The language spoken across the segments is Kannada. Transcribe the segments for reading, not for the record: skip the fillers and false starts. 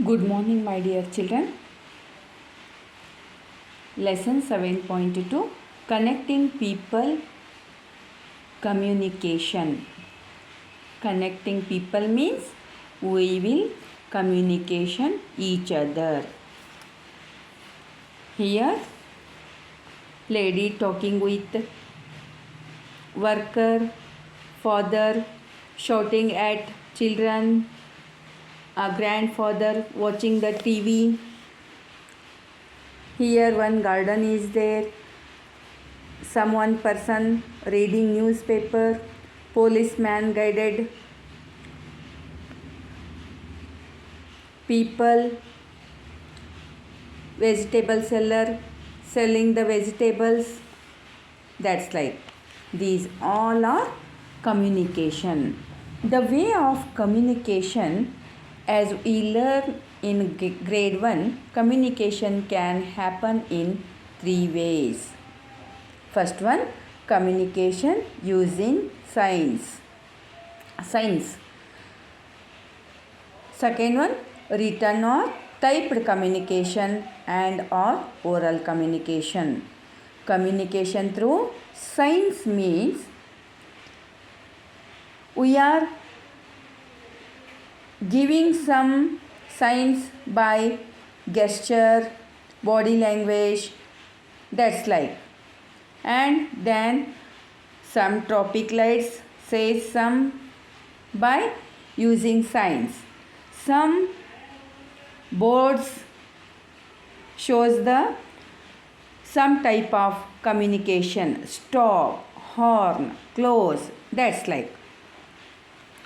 Good morning, my dear children. Lesson 7.2 Connecting People Communication. Connecting people means we will communication each other. Here, lady talking with worker, father shouting at children, a grandfather watching the TV. Here one garden is there, one person reading newspaper, policeman guided, people, vegetable seller selling the vegetables. That's like these all are communication. The way of communication, as we learn in grade 1, communication can happen in 3 ways. First one, communication using signs. Second one, written or typed communication and or oral communication. Communication through signs means we are giving some signs by gesture, body language, that's like. And then some traffic lights says some by using signs. Some boards shows the some type of communication, stop, horn, close, that's like.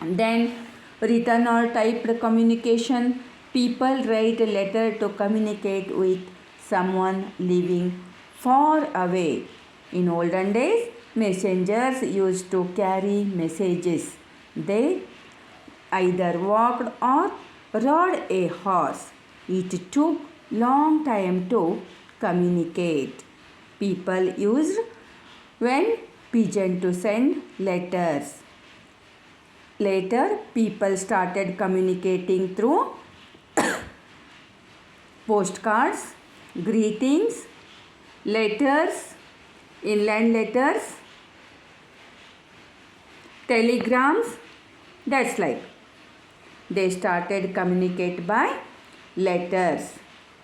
Then written or typed communication, people write a letter to communicate with someone living far away. In olden days, messengers used to carry messages. They either walked or rode a horse. It took long time to communicate. People used when pigeon to send letters. Later, people started communicating through postcards, greetings, letters, inland letters, telegrams, that's like. They started communicate by letters,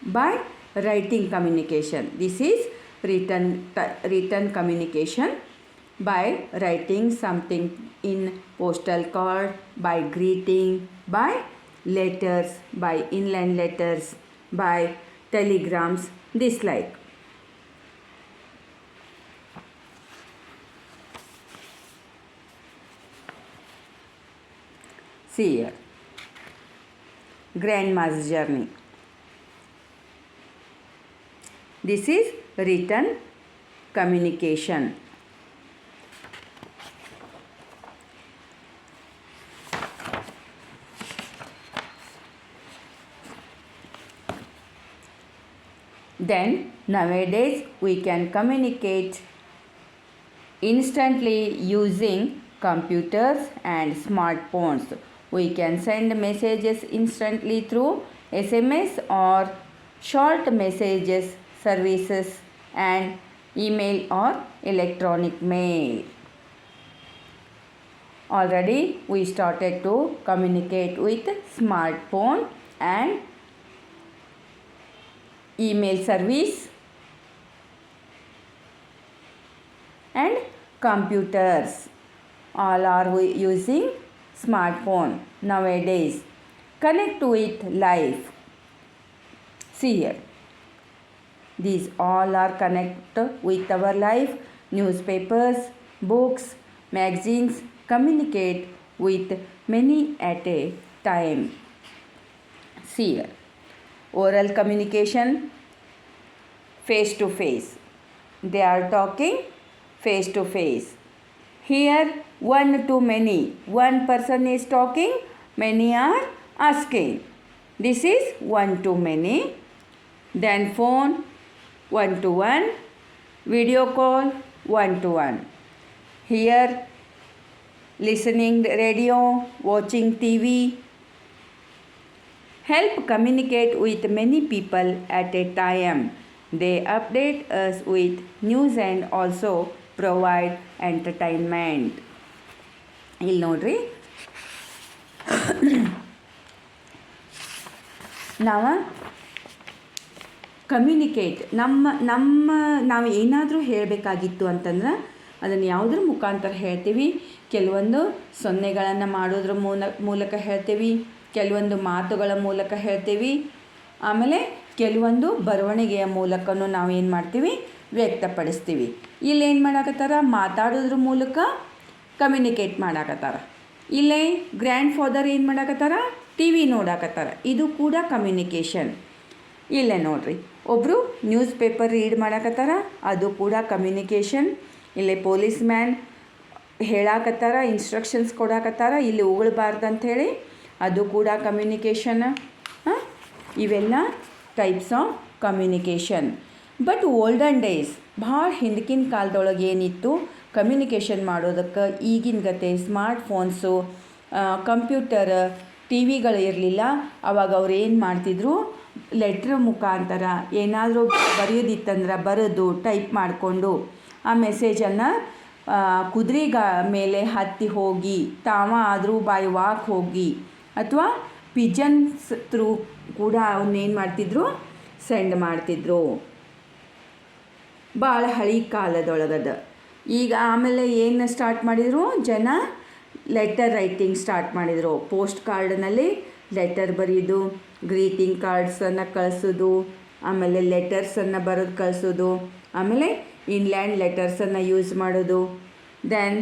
by writing communication. This is written communication, by writing something in postal card, by greeting, by letters, by inland letters, by telegrams, this like. See here, grandma's journey. This is written communication. Then nowadays we can communicate instantly using computers and smartphones. We can send messages instantly through SMS or short messages services and email or electronic mail. Already we started to communicate with smartphone and email service and computers. All are using smartphone nowadays. Connect with life. See here. These all are connected with our life. Newspapers, books, magazines communicate with many at a time. See here. Oral communication, face to face. They are talking face to face. Here, one to many. One person is talking, many are asking. This is one to many. Then phone, one to one. Video call, one to one. Here, listening radio, watching TV. help communicate with many people at a time. They update us with news and also provide entertainment. ಇಲ್ಲಿ ನೋಡ್ರಿ, ನಾವು ಕಮ್ಯುನಿಕೇಟ್ ನಾವು ಏನಾದರೂ ಹೇಳಬೇಕಾಗಿತ್ತು ಅಂತಂದ್ರೆ ಅದನ್ನು ಯಾವುದ್ರ ಮುಖಾಂತರ ಹೇಳ್ತೀವಿ. ಕೆಲವೊಂದು ಸೊನ್ನೆಗಳನ್ನು ಮಾಡೋದ್ರ ಮೂಲಕ ಹೇಳ್ತೀವಿ, ಕೆಲವೊಂದು ಮಾತುಗಳ ಮೂಲಕ ಹೇಳ್ತೀವಿ, ಆಮೇಲೆ ಕೆಲವೊಂದು ಬರವಣಿಗೆಯ ಮೂಲಕನೂ ನಾವು ಏನು ಮಾಡ್ತೀವಿ, ವ್ಯಕ್ತಪಡಿಸ್ತೀವಿ. ಇಲ್ಲಿ ಏನು ಮಾಡಾಕತ್ತಾರ, ಮಾತಾಡೋದ್ರ ಮೂಲಕ ಕಮ್ಯುನಿಕೇಟ್ ಮಾಡಾಕತ್ತಾರ. ಇಲ್ಲೇ ಗ್ರ್ಯಾಂಡ್ ಫಾದರ್ ಏನು ಮಾಡಾಕತ್ತಾರ, ಟಿ ವಿ ನೋಡಾಕತ್ತಾರ. ಇದು ಕೂಡ ಕಮ್ಯುನಿಕೇಷನ್. ಇಲ್ಲೇ ನೋಡ್ರಿ, ಒಬ್ಬರು ನ್ಯೂಸ್ ಪೇಪರ್ ರೀಡ್ ಮಾಡಾಕತ್ತಾರ, ಅದು ಕೂಡ ಕಮ್ಯುನಿಕೇಷನ್. ಇಲ್ಲೇ ಪೊಲೀಸ್ ಮ್ಯಾನ್ ಹೇಳಾಕತ್ತಾರ, ಇನ್ಸ್ಟ್ರಕ್ಷನ್ಸ್ ಕೊಡಾಕತ್ತಾರ, ಇಲ್ಲಿ ಉಗುಳಬಾರ್ದು ಅಂಥೇಳಿ, ಅದು ಕೂಡ ಕಮ್ಯುನಿಕೇಷನ್. ಇವೆಲ್ಲ types of communication. But olden days, ಭಾಳ ಹಿಂದಕಿನ ಕಾಲದೊಳಗೆ ಏನಿತ್ತು ಕಮ್ಯುನಿಕೇಷನ್ ಮಾಡೋದಕ್ಕೆ, ಈಗಿನ ಗತೆ ಸ್ಮಾರ್ಟ್ ಫೋನ್ಸು, ಕಂಪ್ಯೂಟರ್, ಟಿ ವಿಗಳು ಇರಲಿಲ್ಲ. ಆವಾಗ ಅವ್ರು ಏನು ಮಾಡ್ತಿದ್ರು, ಲೆಟ್ರ್ ಮುಖಾಂತರ ಏನಾದರೂ ಬರೆಯೋದಿತ್ತಂದ್ರೆ ಬರೆದು ಟೈಪ್ ಮಾಡಿಕೊಂಡು ಆ ಮೆಸೇಜನ್ನು ಕುದುರೆಗ ಮೇಲೆ ಹತ್ತಿ ಹೋಗಿ ತಾವ ಆದರೂ ಬೈ ವಾಕ್ ಹೋಗಿ ಅಥವಾ ಪಿಜನ್ಸ್ ಥ್ರೂ ಕೂಡ ಅವನ್ನೇನು ಮಾಡ್ತಿದ್ರು, ಸೆಂಡ್ ಮಾಡ್ತಿದ್ರು. ಭಾಳ ಹಳಿ ಕಾಲದೊಳಗದ. ಈಗ ಆಮೇಲೆ ಏನು ಸ್ಟಾರ್ಟ್ ಮಾಡಿದರು ಜನ, ಲೆಟರ್ ರೈಟಿಂಗ್ ಸ್ಟಾರ್ಟ್ ಮಾಡಿದರು. ಪೋಸ್ಟ್ ಕಾರ್ಡ್ನಲ್ಲಿ ಲೆಟರ್ ಬರೆಯೋದು, ಗ್ರೀಟಿಂಗ್ ಕಾರ್ಡ್ಸನ್ನು ಕಳಿಸೋದು, ಆಮೇಲೆ ಲೆಟರ್ಸನ್ನು ಬರೆದು ಕಳಿಸೋದು, ಆಮೇಲೆ ಇನ್ಲ್ಯಾಂಡ್ ಲೆಟರ್ಸನ್ನು ಯೂಸ್ ಮಾಡೋದು, ದೆನ್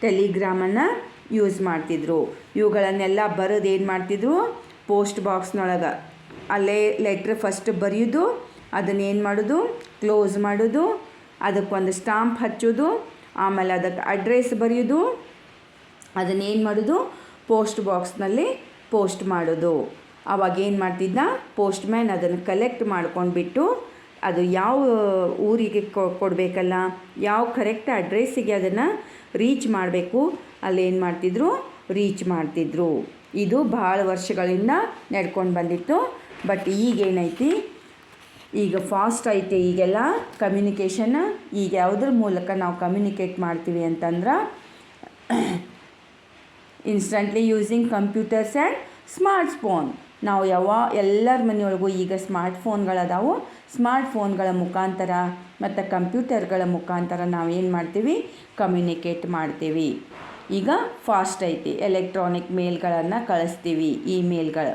ಟೆಲಿಗ್ರಾಮನ್ನು ಯೂಸ್ ಮಾಡ್ತಿದ್ರು. ಇವುಗಳನ್ನೆಲ್ಲ ಬರೆದು ಏನು ಮಾಡ್ತಿದ್ರು, ಪೋಸ್ಟ್ ಬಾಕ್ಸ್ನೊಳಗೆ ಅಲ್ಲೇ ಲೆಟ್ರ್ ಫಸ್ಟ್ ಬರೆಯೋದು, ಅದನ್ನೇನು ಮಾಡೋದು, ಕ್ಲೋಸ್ ಮಾಡೋದು, ಅದಕ್ಕೊಂದು ಸ್ಟಾಂಪ್ ಹಚ್ಚೋದು, ಆಮೇಲೆ ಅದಕ್ಕೆ ಅಡ್ರೆಸ್ ಬರೆಯೋದು, ಅದನ್ನೇನು ಮಾಡೋದು, ಪೋಸ್ಟ್ ಬಾಕ್ಸ್ನಲ್ಲಿ ಪೋಸ್ಟ್ ಮಾಡೋದು. ಆವಾಗ ಏನು ಮಾಡ್ತಿದ್ದ, ಪೋಸ್ಟ್ ಮ್ಯಾನ್ ಅದನ್ನು ಕಲೆಕ್ಟ್ ಮಾಡ್ಕೊಂಡ್ಬಿಟ್ಟು ಅದು ಯಾವ ಊರಿಗೆ ಕೊಡಬೇಕಲ್ಲ, ಯಾವ ಕರೆಕ್ಟ್ ಅಡ್ರೆಸ್ಸಿಗೆ ಅದನ್ನು ರೀಚ್ ಮಾಡಬೇಕು, ಅಲ್ಲೇನು ಮಾಡ್ತಿದ್ರು, ರೀಚ್ ಮಾಡ್ತಿದ್ರು. ಇದು ಭಾಳ ವರ್ಷಗಳಿಂದ ನಡ್ಕೊಂಡು ಬಂದಿತ್ತು. ಬಟ್ ಈಗೇನೈತಿ, ಈಗ ಫಾಸ್ಟ್ ಐತೆ ಈಗೆಲ್ಲ ಕಮ್ಯುನಿಕೇಷನ್. ಈಗ ಯಾವುದ್ರ ಮೂಲಕ ನಾವು ಕಮ್ಯುನಿಕೇಟ್ ಮಾಡ್ತೀವಿ ಅಂತಂದ್ರೆ, instantly using computers and smart phone. ನಾವು ಎಲ್ಲರ ಮನೆಯೊಳಗೂ ಈಗ ಸ್ಮಾರ್ಟ್ ಫೋನ್ಗಳದಾವು. ಸ್ಮಾರ್ಟ್ ಫೋನ್ಗಳ ಮುಖಾಂತರ ಮತ್ತು ಕಂಪ್ಯೂಟರ್ಗಳ ಮುಖಾಂತರ ನಾವು ಏನು ಮಾಡ್ತೀವಿ, ಕಮ್ಯುನಿಕೇಟ್ ಮಾಡ್ತೀವಿ. ಈಗ ಫಾಸ್ಟ್ ಐತಿ, ಎಲೆಕ್ಟ್ರಾನಿಕ್ ಮೇಲ್ಗಳನ್ನು ಕಳಿಸ್ತೀವಿ, ಇಮೇಲ್ಗಳು.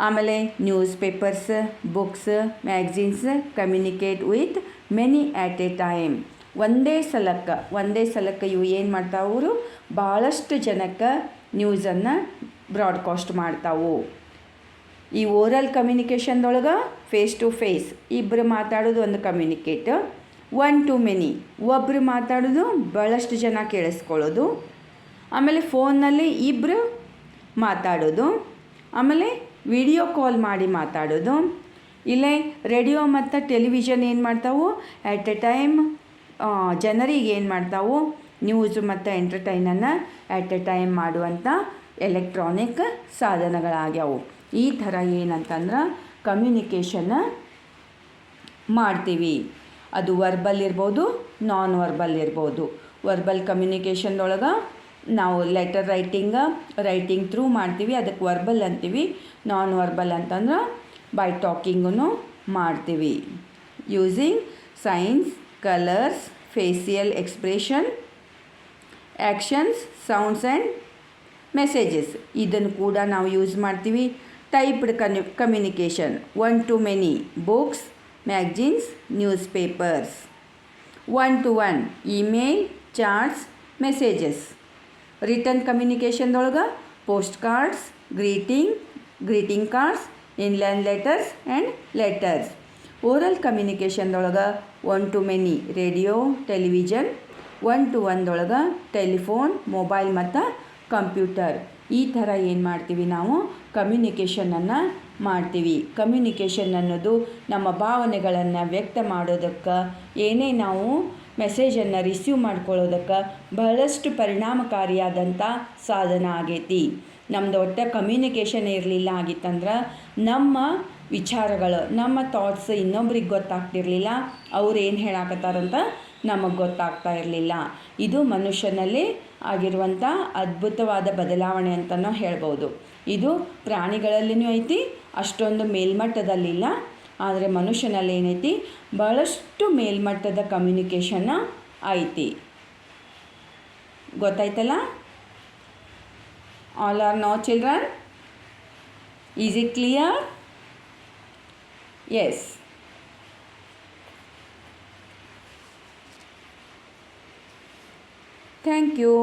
ಆಮೇಲೆ news papers, books, magazines communicate with many at A time. ಒಂದೇ ಸಲಕ್ಕೆ ಇವು ಏನು ಮಾಡ್ತಾವು, ಅವರು ಭಾಳಷ್ಟು ಜನಕ್ಕೆ ನ್ಯೂಸನ್ನು ಬ್ರಾಡ್ಕಾಸ್ಟ್ ಮಾಡ್ತಾವು. ಈ ಓರಲ್ ಕಮ್ಯುನಿಕೇಷನ್ದೊಳಗೆ ಫೇಸ್ ಟು ಫೇಸ್ ಇಬ್ಬರು ಮಾತಾಡೋದು ಒಂದು ಕಮ್ಯುನಿಕೇಟ್. ಒನ್ ಟು ಮೆನಿ, ಒಬ್ಬರು ಮಾತಾಡೋದು ಭಾಳಷ್ಟು ಜನ ಕೇಳಿಸ್ಕೊಳ್ಳೋದು. ಆಮೇಲೆ ಫೋನ್ನಲ್ಲಿ ಇಬ್ಬರು ಮಾತಾಡೋದು. ಆಮೇಲೆ ವಿಡಿಯೋ ಕಾಲ್ ಮಾಡಿ ಮಾತಾಡೋದು. ಇಲ್ಲೇ ರೇಡಿಯೋ ಮತ್ತು ಟೆಲಿವಿಷನ್ ಏನು ಮಾಡ್ತಾವು, ಆ್ಯಟ್ ಎ ಟೈಮ್ ಜನರಿಗೆ ಏನು ಮಾಡ್ತಾವು, ನ್ಯೂಸ್ ಮತ್ತು ಎಂಟರ್ಟೈನನ್ನು ಆ್ಯಟ್ ಎ ಟೈಮ್ ಮಾಡುವಂಥ ಎಲೆಕ್ಟ್ರಾನಿಕ್ ಸಾಧನಗಳಾಗ್ಯಾವು. ಈ ಥರ ಏನಂತಂದ್ರೆ ಕಮ್ಯುನಿಕೇಷನ್ನ ಮಾಡ್ತೀವಿ. ಅದು ವರ್ಬಲ್ ಇರ್ಬೋದು, ನಾನ್ ವರ್ಬಲ್ ಇರ್ಬೋದು. ವರ್ಬಲ್ ಕಮ್ಯುನಿಕೇಷನ್ದೊಳಗೆ ನಾವು ಲೆಟರ್ ರೈಟಿಂಗ್ ಥ್ರೂ ಮಾಡ್ತೀವಿ, ಅದಕ್ಕೆ ವರ್ಬಲ್ ಅಂತೀವಿ. ನಾನ್ ವರ್ಬಲ್ ಅಂತಂದ್ರೆ ಬೈ ಟಾಕಿಂಗೂ ಮಾಡ್ತೀವಿ. Using signs, colours, facial expression, actions, sounds and messages ಇದನ್ನು ಕೂಡ ನಾವು ಯೂಸ್ ಮಾಡ್ತೀವಿ. Typed communication, one to many, books, magazines, news papers. One to one, email, chats, messages. Written ಕಮ್ಯುನಿಕೇಷನ್ದೊಳಗೆ post cards, greeting cards, inland letters and letters. Oral ಕಮ್ಯುನಿಕೇಷನ್ದೊಳಗೆ one to many, radio, television. One to ಒನ್ದೊಳಗೆ ಟೆಲಿಫೋನ್, ಮೊಬೈಲ್ ಮತ್ತು ಕಂಪ್ಯೂಟರ್. ಈ ಥರ ಏನು ಮಾಡ್ತೀವಿ, ನಾವು ಕಮ್ಯುನಿಕೇಷನನ್ನು ಮಾಡ್ತೀವಿ. ಕಮ್ಯುನಿಕೇಷನ್ ಅನ್ನೋದು ನಮ್ಮ ಭಾವನೆಗಳನ್ನು ವ್ಯಕ್ತ ಮಾಡೋದಕ್ಕೆ, ಏನೇ ನಾವು ಮೆಸೇಜನ್ನು ರಿಸೀವ್ ಮಾಡ್ಕೊಳ್ಳೋದಕ್ಕೆ ಬಹಳಷ್ಟು ಪರಿಣಾಮಕಾರಿಯಾದಂಥ ಸಾಧನ ಆಗೈತಿ. ನಮ್ಮದು ಒಟ್ಟು ಕಮ್ಯುನಿಕೇಷನ್ ಇರಲಿಲ್ಲ ಆಗಿತ್ತಂದ್ರೆ ನಮ್ಮ ವಿಚಾರಗಳು ನಮ್ಮ ಥಾಟ್ಸ್ ಇನ್ನೊಬ್ರಿಗೆ ಗೊತ್ತಾಗ್ತಿರಲಿಲ್ಲ, ಅವ್ರು ಏನು ಹೇಳಾಕತ್ತಾರಂತ ನಮಗೆ ಗೊತ್ತಾಗ್ತಾ ಇರಲಿಲ್ಲ. ಇದು ಮನುಷ್ಯನಲ್ಲಿ ಆಗಿರುವಂಥ ಅದ್ಭುತವಾದ ಬದಲಾವಣೆ ಅಂತಲೂ ಹೇಳ್ಬೋದು. ಇದು ಪ್ರಾಣಿಗಳಲ್ಲಿಯೂ ಐತಿ, ಅಷ್ಟೊಂದು ಮೇಲ್ಮಟ್ಟದಲ್ಲಿಲ್ಲ. ಆದರೆ ಮನುಷ್ಯನಲ್ಲಿ ಏನೈತಿ, ಭಾಳಷ್ಟು ಮೇಲ್ಮಟ್ಟದ ಕಮ್ಯುನಿಕೇಷನ್ನ ಐತಿ. ಗೊತ್ತಾಯ್ತಲ್ಲ? All are no children? Is it clear? Yes. Thank you.